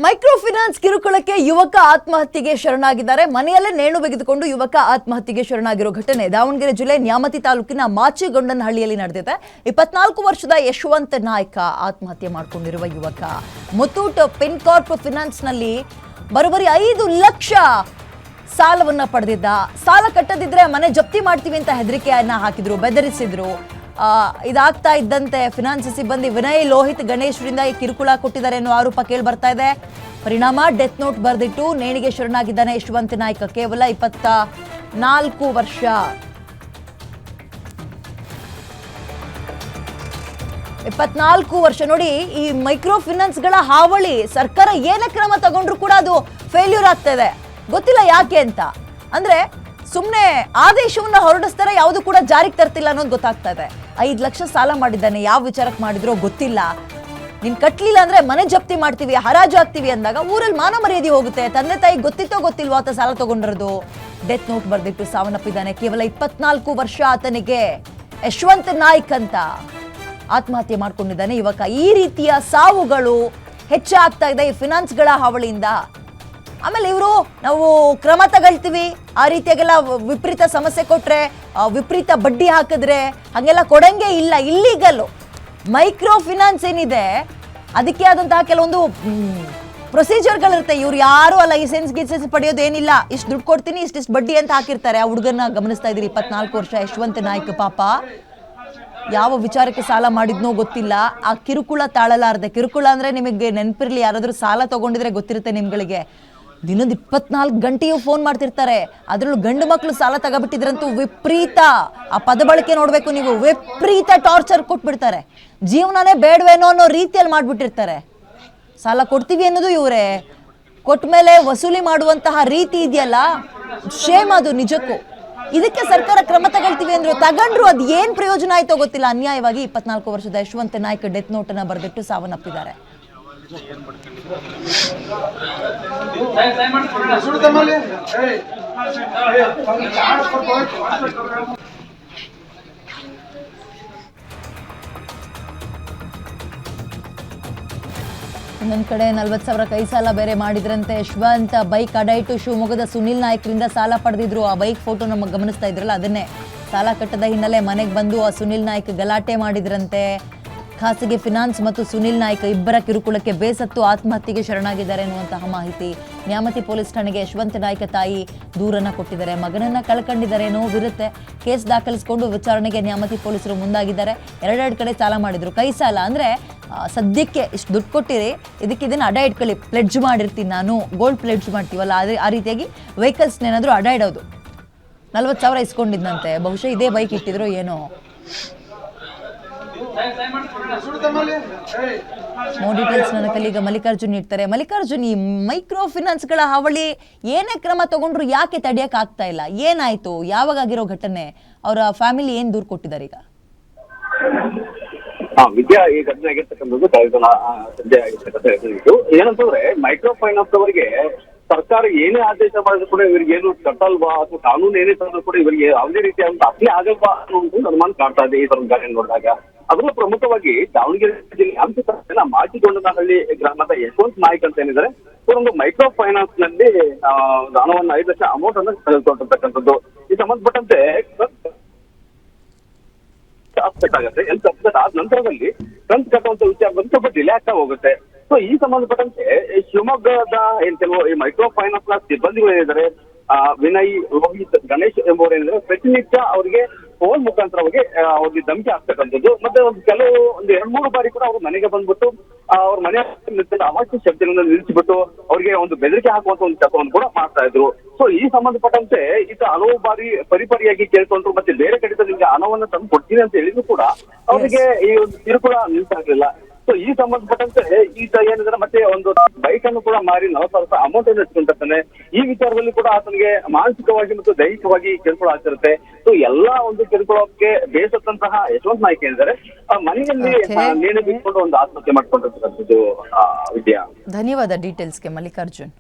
Micro finance ಕಿರುಕುಳಕ್ಕೆ ಯುವಕ ಆತ್ಮಹತ್ಯೆಗೆ ಶರಣಾಗಿದ್ದಾರೆ. ಮನೆಯಲ್ಲೇ ನೇಣು ಬಿಗಿದುಕೊಂಡು ಯುವಕ ಆತ್ಮಹತ್ಯೆಗೆ ಶರಣಾಗಿರೋ ಘಟನೆ ದಾವಣಗೆರೆ ಜಿಲ್ಲೆ ನ್ಯಾಮತಿ ತಾಲೂಕಿನ ಮಾಚಿಗೊಂಡನಹಳ್ಳಿಯಲ್ಲಿ ನಡೆದಿದೆ. 24 ವರ್ಷದ ಯಶವಂತ ನಾಯ್ಕ ಆತ್ಮಹತ್ಯೆ ಮಾಡಿಕೊಂಡಿರುವ ಯುವಕ ಮುತ್ತೂಟ್ ಪಿನ್ಕಾರ್ಪ್ ಫೈನಾನ್ಸ್ ನಲ್ಲಿ ಬರೋಬ್ಬರಿ 5 ಲಕ್ಷ ಸಾಲವನ್ನ ಪಡೆದಿದ್ದ. ಸಾಲ ಕಟ್ಟದಿದ್ರೆ ಮನೆ ಜಪ್ತಿ ಮಾಡ್ತೀವಿ ಅಂತ ಹೆದರಿಕೆಯನ್ನ ಹಾಕಿದ್ರು, ಬೆದರಿಸಿದ್ರು. ಇದಾಗ್ತಾ ಇದ್ದಂತೆ ಫಿನಾನ್ಸ್ ಸಿಬ್ಬಂದಿ ವಿನಯ್ ಲೋಹಿತ್ ಗಣೇಶ್ರಿಂದ ಕಿರುಕುಳ ಕೊಟ್ಟಿದ್ದಾರೆ ಅನ್ನೋ ಆರೋಪ ಕೇಳಿ ಬರ್ತಾ ಇದೆ. ಪರಿಣಾಮ ಡೆತ್ ನೋಟ್ ಬರೆದಿಟ್ಟು ನೇಣಿಗೆ ಶರಣಾಗಿದ್ದಾನೆ ಯಶವಂತ ನಾಯ್ಕ. ಕೇವಲ 24 ವರ್ಷ. 24 ವರ್ಷ ನೋಡಿ. ಈ ಮೈಕ್ರೋ ಫೈನಾನ್ಸ್ ಗಳ ಹಾವಳಿ ಸರ್ಕಾರ ಏನೇ ಕ್ರಮ ತಗೊಂಡ್ರು ಕೂಡ ಅದು ಫೇಲ್ಯೂರ್ ಆಗ್ತಾ ಇದೆ. ಗೊತ್ತಿಲ್ಲ ಯಾಕೆ ಅಂತ. ಅಂದ್ರೆ ಸುಮ್ಮನೆ ಆದೇಶವನ್ನ ಹೊರಡಿಸ್ತಾರೆ, ಯಾವುದು ಕೂಡ ಜಾರಿಗೆ ತರ್ತಿಲ್ಲ ಅನ್ನೋದು ಗೊತ್ತಾಗ್ತಾ ಇದೆ. 5 ಲಕ್ಷ ಸಾಲ ಮಾಡಿದ್ದಾನೆ, ಯಾವ ವಿಚಾರಕ್ಕೆ ಮಾಡಿದ್ರೋ ಗೊತ್ತಿಲ್ಲ. ನೀನ್ ಕಟ್ಲಿಲ್ಲ ಅಂದ್ರೆ ಮನೆ ಜಪ್ತಿ ಮಾಡ್ತೀವಿ, ಹರಾಜು ಹಾಕ್ತಿವಿ ಅಂದಾಗ ಊರಲ್ಲಿ ಮಾನ ಮರ್ಯಾದೆ ಹೋಗುತ್ತೆ. ತಂದೆ ತಾಯಿ ಗೊತ್ತಿತ್ತೋ ಗೊತ್ತಿಲ್ವೋ ಆತ ಸಾಲ ತಗೊಂಡಿರೋದು. ಡೆತ್ ನೋಟ್ ಬರ್ದಿಟ್ಟು ಸಾವನ್ನಪ್ಪಿದ್ದಾನೆ. ಕೇವಲ 24 ವರ್ಷ ಆತನಿಗೆ. ಯಶವಂತ ನಾಯ್ಕ್ ಅಂತ ಆತ್ಮಹತ್ಯೆ ಮಾಡ್ಕೊಂಡಿದ್ದಾನೆ ಯುವಕ. ಈ ರೀತಿಯ ಸಾವುಗಳು ಹೆಚ್ಚಾಗ್ತಾ ಇದೆ ಈ ಫಿನಾನ್ಸ್ಗಳ ಹಾವಳಿಯಿಂದ. ಆಮೇಲೆ ಇವರು ನಾವು ಕ್ರಮ ತಗೊಳ್ತೀವಿ, ಆ ರೀತಿಯಾಗೆಲ್ಲ ವಿಪರೀತ ಸಮಸ್ಯೆ ಕೊಟ್ರೆ, ವಿಪರೀತ ಬಡ್ಡಿ ಹಾಕಿದ್ರೆ ಹಾಗೆಲ್ಲ ಕೊಡಂಗೆ ಇಲ್ಲ. ಇಲ್ಲೀಗಲ್ಲು ಮೈಕ್ರೋ ಫಿನಾನ್ಸ್ ಏನಿದೆ ಅದಕ್ಕೆ ಆದಂತಹ ಕೆಲವೊಂದು ಪ್ರೊಸೀಜರ್ಗಳಿರುತ್ತೆ. ಇವ್ರು ಯಾರು ಲೈಸೆನ್ಸ್ ಗಿಸೆನ್ಸ್ ಪಡೆಯೋದೇನಿಲ್ಲ. ಇಷ್ಟು ದುಡ್ಡು ಕೊಡ್ತೀನಿ, ಇಷ್ಟಿಷ್ಟು ಬಡ್ಡಿ ಅಂತ ಹಾಕಿರ್ತಾರೆ. ಆ ಹುಡುಗನ ಗಮನಿಸ್ತಾ ಇದ್ದೀರಿ. 24 ವರ್ಷ ಯಶವಂತ ನಾಯ್ಕ. ಪಾಪ ಯಾವ ವಿಚಾರಕ್ಕೆ ಸಾಲ ಮಾಡಿದ್ನೋ ಗೊತ್ತಿಲ್ಲ. ಆ ಕಿರುಕುಳ ತಾಳಲಾರದೆ. ಕಿರುಕುಳ ಅಂದ್ರೆ ನಿಮಗೆ ನೆನಪಿರ್ಲಿ, ಯಾರಾದ್ರೂ ಸಾಲ ತಗೊಂಡಿದ್ರೆ ಗೊತ್ತಿರುತ್ತೆ ನಿಮ್ಗಳಿಗೆ. ದಿನದ 24 ಗಂಟೆಯೂ ಫೋನ್ ಮಾಡ್ತಿರ್ತಾರೆ. ಅದರಲ್ಲೂ ಗಂಡು ಮಕ್ಕಳು ಸಾಲ ತಗೋಬಿಟ್ಟಿದ್ರಂತೂ ವಿಪರೀತ, ಆ ಪದ ಬಳಕೆ ನೋಡ್ಬೇಕು ನೀವು, ವಿಪರೀತ ಟಾರ್ಚರ್ ಕೊಟ್ಬಿಡ್ತಾರೆ. ಜೀವನನೇ ಬೇಡವೇನೋ ಅನ್ನೋ ರೀತಿಯಲ್ಲಿ ಮಾಡ್ಬಿಟ್ಟಿರ್ತಾರೆ. ಸಾಲ ಕೊಡ್ತೀವಿ ಅನ್ನೋದು ಇವರೇ, ಕೊಟ್ಟ ಮೇಲೆ ವಸೂಲಿ ಮಾಡುವಂತಹ ರೀತಿ ಇದೆಯಲ್ಲ, ಶೇಮ್ ಅದು ನಿಜಕ್ಕೂ. ಇದಕ್ಕೆ ಸರ್ಕಾರ ಕ್ರಮ ತಗೊಳ್ತೀವಿ ಅಂದ್ರು, ತಗೊಂಡ್ರು ಅದು ಏನ್ ಪ್ರಯೋಜನ ಆಯ್ತೋ ಗೊತ್ತಿಲ್ಲ. ಅನ್ಯಾಯವಾಗಿ 24 ವರ್ಷದ ಯಶವಂತ ನಾಯ್ಕ ಡೆತ್ ನೋಟ್ ಅನ್ನ ಬರೆದಿಟ್ಟು ಸಾವನ್ನಪ್ಪಿದ್ದಾರೆ. ಇನ್ನೊಂದ್ ಕಡೆ 40,000 ಕೈ ಸಾಲ ಬೇರೆ ಮಾಡಿದ್ರಂತೆ ಯಶವಂತ. ಬೈಕ್ ಅಡ ಇಟ್ಟು ಶಿವಮೊಗ್ಗದ ಸುನಿಲ್ ನಾಯ್ಕರಿಂದ ಸಾಲ ಪಡೆದಿದ್ರು. ಆ ಬೈಕ್ ಫೋಟೋ ನಮಗೆ ಗಮನಿಸ್ತಾ ಇದ್ರಲ್ಲ, ಅದನ್ನೇ. ಸಾಲ ಕಟ್ಟದ ಹಿನ್ನೆಲೆ ಮನೆಗೆ ಬಂದು ಆ ಸುನಿಲ್ ನಾಯ್ಕ ಗಲಾಟೆ ಮಾಡಿದ್ರಂತೆ. ಖಾಸಗಿ ಫಿನಾನ್ಸ್ ಮತ್ತು ಸುನಿಲ್ ನಾಯ್ಕ ಇಬ್ಬರ ಕಿರುಕುಳಕ್ಕೆ ಬೇಸತ್ತು ಆತ್ಮಹತ್ಯೆಗೆ ಶರಣಾಗಿದ್ದಾರೆ ಎನ್ನುವಂತಹ ಮಾಹಿತಿ. ನ್ಯಾಮತಿ ಪೊಲೀಸ್ ಠಾಣೆಗೆ ಯಶವಂತ ನಾಯ್ಕ ತಾಯಿ ದೂರನ್ನ ಕೊಟ್ಟಿದ್ದಾರೆ. ಮಗನನ್ನ ಕಳ್ಕೊಂಡಿದ್ದಾರೆ, ನೋವಿರುತ್ತೆ. ಕೇಸ್ ದಾಖಲಿಸಿಕೊಂಡು ವಿಚಾರಣೆಗೆ ನ್ಯಾಮತಿ ಪೊಲೀಸರು ಮುಂದಾಗಿದ್ದಾರೆ. 2 ಕಡೆ ಸಾಲ ಮಾಡಿದ್ರು. ಕೈ ಸಾಲ ಅಂದ್ರೆ ಸದ್ಯಕ್ಕೆ ಇಷ್ಟು ದುಡ್ಡು ಕೊಟ್ಟಿರಿ, ಇದನ್ನ ಅಡ ಇಟ್ಕೊಳ್ಳಿ, ಪ್ಲೆಡ್ಜ್ ಮಾಡಿರ್ತೀನಿ ನಾನು, ಗೋಲ್ಡ್ ಪ್ಲೆಡ್ಜ್ ಮಾಡ್ತೀವಲ್ಲ ಆ ರೀತಿಯಾಗಿ ವೆಹಿಕಲ್ಸ್ನೇನಾದ್ರೂ ಅಡ ಇಡೋದು. 40,000 ಇಸ್ಕೊಂಡಿದ್ದಂತೆ. ಬಹುಶಃ ಇದೇ ಬೈಕ್ ಇಟ್ಟಿದ್ರು ಏನೋ. ಮೋರ್ ಡೀಟೇಲ್ಸ್ ನನ್ನ ಕಲೀಗ ಮಲ್ಲಿಕಾರ್ಜುನ್ ನೀಡ್ತಾರೆ. ಮಲ್ಲಿಕಾರ್ಜುನ್, ಈ ಮೈಕ್ರೋ ಫೈನಾನ್ಸ್ ಗಳ ಹಾವಳಿ ಏನೇ ಕ್ರಮ ತಗೊಂಡ್ರು ಯಾಕೆ ತಡೆಯಕ್ ಆಗ್ತಾ ಇಲ್ಲ? ಏನಾಯ್ತು? ಯಾವಾಗ ಆಗಿರೋ ಘಟನೆ? ಅವರ ಫ್ಯಾಮಿಲಿ ಏನ್ ದೂರು ಕೊಟ್ಟಿದ್ದಾರೆ ಈಗ? ವಿದ್ಯಾ, ಈ ಘಟನೆ ಆಗಿರ್ತಕ್ಕಂಥದ್ದು ಸಂಜೆ ಆಗಿರ್ತಕ್ಕಂಥ ಏನಂತಂದ್ರೆ, ಮೈಕ್ರೋ ಫೈನಾನ್ಸ್ ಅವರಿಗೆ ಸರ್ಕಾರ ಏನೇ ಆದೇಶ ಮಾಡಿದ್ರು ಕೂಡ ಇವರಿಗೆ ಏನು ಕಟ್ಟಲ್ವಾ ಅಥವಾ ಕಾನೂನು ಏನೇ ತಂದ್ರು ಕೂಡ ಇವರಿಗೆ ಯಾವುದೇ ರೀತಿಯಾದಂತ ಅಪ್ಲೈ ಆಗಲ್ವಾ ಅನ್ನೋ ಒಂದು ಅನುಮಾನ ಕಾಡ್ತಾ ಇದೆ ಈ ಘಟನೆ ನೋಡಿದಾಗ. ಅದರಲ್ಲೂ ಪ್ರಮುಖವಾಗಿ ದಾವಣಗೆರೆ ಜಿಲ್ಲೆ ಮಾಚಿಗೊಂಡನಹಳ್ಳಿ ಗ್ರಾಮದ ಯಶವಂತ್ ನಾಯ್ಕ್ ಅಂತ ಏನಿದ್ದಾರೆ, ಇವರೊಂದು ಮೈಕ್ರೋ ಫೈನಾನ್ಸ್ ನಲ್ಲಿ ಹಣವನ್ನು 5 ಲಕ್ಷ ಅಮೌಂಟ್ ಅನ್ನು ತೆಗೆದುಕೊಂಡಿರ್ತಕ್ಕಂಥದ್ದು. ಈ ಸಂಬಂಧಪಟ್ಟಂತೆ ಆಗುತ್ತೆ. ಆದ ನಂತರದಲ್ಲಿ ಕಂತು ಕಟ್ಟುವಂತ ವಿಚಾರ ಬಂದು ಸ್ವಲ್ಪ ಡಿಲೇ ಆಗ್ತಾ ಹೋಗುತ್ತೆ. ಸೊ ಈ ಸಂಬಂಧಪಟ್ಟಂತೆ ಶಿವಮೊಗ್ಗದ ಕೆಲವು ಈ ಮೈಕ್ರೋ ಫೈನಾನ್ಸ್ ನ ಸಿಬ್ಬಂದಿಗಳು ಏನಿದ್ದಾರೆ, ವಿನಯ್ ಲೋಹಿತ್ ಗಣೇಶ್ ಎಂಬುವರು ಏನಿದ್ದಾರೆ, ಪ್ರತಿನಿತ್ಯ ಅವರಿಗೆ ಫೋನ್ ಮುಖಾಂತರವಾಗಿ ಅವ್ರಿಗೆ ಧಮಕಿ ಆಗ್ತಕ್ಕಂಥದ್ದು. ಮತ್ತೆ ಒಂದು 2-3 ಬಾರಿ ಕೂಡ ಅವ್ರ ಮನೆಗೆ ಬಂದ್ಬಿಟ್ಟು ಅವ್ರ ಮನೆ ಅವಾಚ್ಯ ಶಬ್ದಗಳನ್ನ ನಿಲ್ಲಿಸಿಬಿಟ್ಟು ಅವ್ರಿಗೆ ಒಂದು ಬೆದರಿಕೆ ಹಾಕುವಂತ ಒಂದು ಕೆಲಸವನ್ನು ಕೂಡ ಮಾಡ್ತಾ ಇದ್ರು. ಸೊ ಈ ಸಂಬಂಧಪಟ್ಟಂತೆ ಈತ ಹಲವು ಬಾರಿ ಪರಿಪರಿಯಾಗಿ ಕೇಳ್ಕೊಂಡ್ರು. ಮತ್ತೆ ಬೇರೆ ಕಡೆ ನಿಮ್ಗೆ ಹಣವನ್ನ ತಂದು ಕೊಡ್ತೀನಿ ಅಂತ ಹೇಳಿದ್ರು ಕೂಡ ಅವರಿಗೆ ಈ ಒಂದು ಕಿರುಕುಳ ನಿಲ್ಸಾಗ್ಲಿಲ್ಲ. ಸೊ ಈ ಸಂಬಂಧಪಟ್ಟಂತೆ ಈತ ಏನಿದ್ರೆ ಮತ್ತೆ ಒಂದು ಬೈಕ್ ಅನ್ನು ಕೂಡ ಮಾರಿ 40,000 ಅಮೌಂಟ್ ಅನ್ನು ಇಟ್ಕೊಂಡಿರ್ತಾನೆ. ಈ ವಿಚಾರದಲ್ಲಿ ಕೂಡ ಆತನಿಗೆ ಮಾನಸಿಕವಾಗಿ ಮತ್ತು ದೈಹಿಕವಾಗಿ ಕಿರುಕುಳ ಆಗ್ತಿರುತ್ತೆ. ಸೊ ಎಲ್ಲಾ ಒಂದು ಕಿರುಕುಳಕ್ಕೆ ಬೇಸತ್ತಂತಹ ಯಶವಂತ ನಾಯ್ಕ ಏನಿದ್ದಾರೆ, ಮನೆಯಲ್ಲಿ ನೇಣು ಬಿಟ್ಕೊಂಡು ಒಂದು ಆತ್ಮಹತ್ಯೆ ಮಾಡ್ಕೊಂಡಿರ್ತಕ್ಕಂಥದ್ದು. ವಿದ್ಯಾ, ಧನ್ಯವಾದ ಡೀಟೇಲ್ಸ್ಗೆ ಮಲ್ಲಿಕಾರ್ಜುನ್.